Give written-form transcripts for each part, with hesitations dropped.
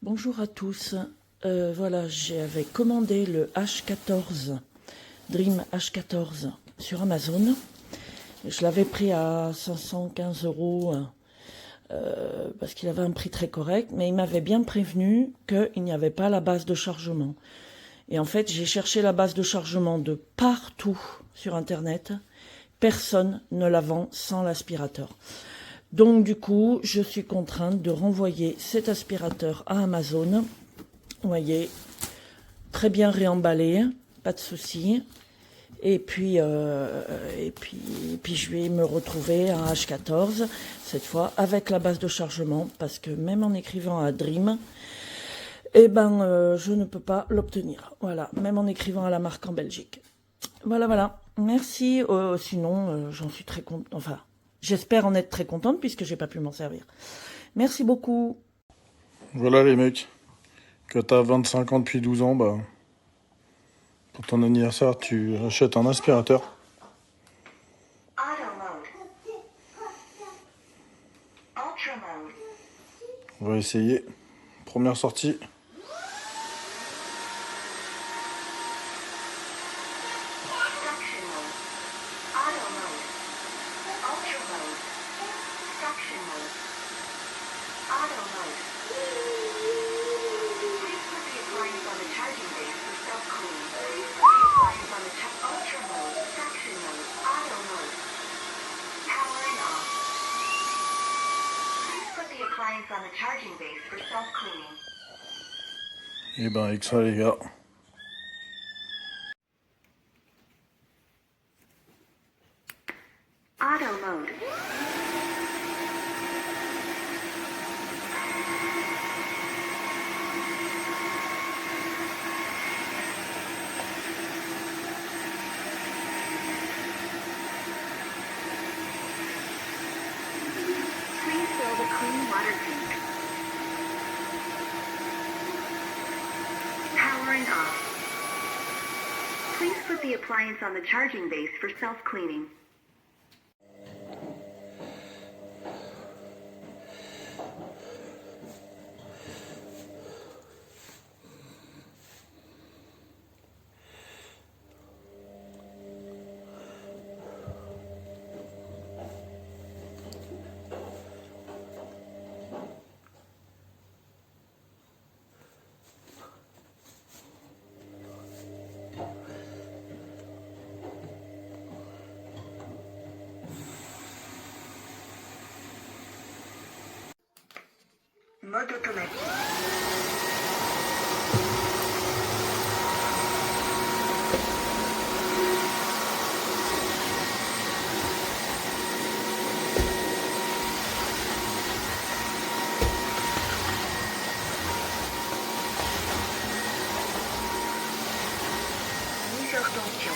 Bonjour à tous. Voilà, j'avais commandé le H14, DREAME H14 sur Amazon. Je l'avais pris à 515 € parce qu'il avait un prix très correct, mais il m'avait bien prévenu qu'il n'y avait pas la base de chargement. Et en fait, j'ai cherché la base de chargement de partout sur Internet. Personne ne la vend sans l'aspirateur. Donc du coup, je suis contrainte de renvoyer cet aspirateur à Amazon. Vous voyez, très bien réemballé, pas de souci. Et puis je vais me retrouver à H14, cette fois avec la base de chargement, parce que même en écrivant à DREAME, je ne peux pas l'obtenir. Voilà, même en écrivant à la marque en Belgique. Voilà. Merci. Sinon, j'en suis très contente. Enfin, j'espère en être très contente puisque j'ai pas pu m'en servir. Merci beaucoup. Voilà les mecs, que t'as 25 ans depuis 12 ans, bah, pour ton anniversaire, tu achètes un aspirateur. On va essayer. Première sortie. Et ben avec ça les gars. Auto mode. Please fill the clean water tank. Powering off. Please put the appliance on the charging base for self-cleaning. Mode automatique. Mise hors tension.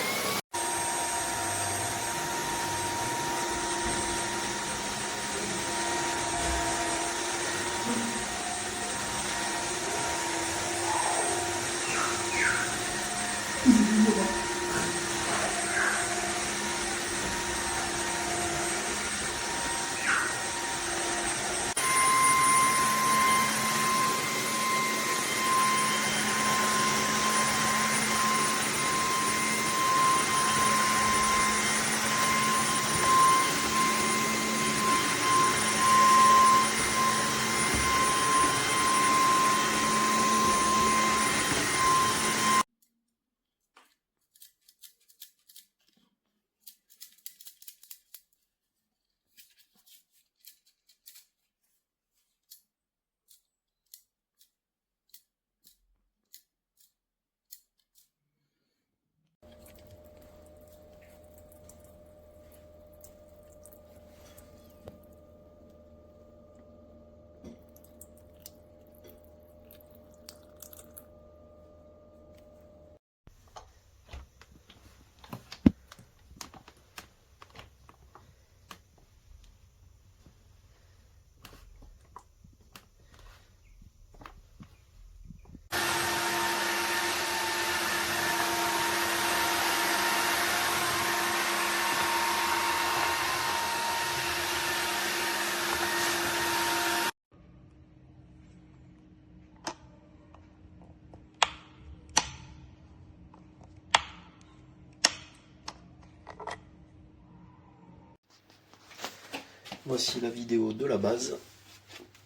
Voici la vidéo de la base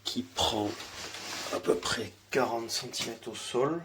qui prend à peu près 40 cm au sol.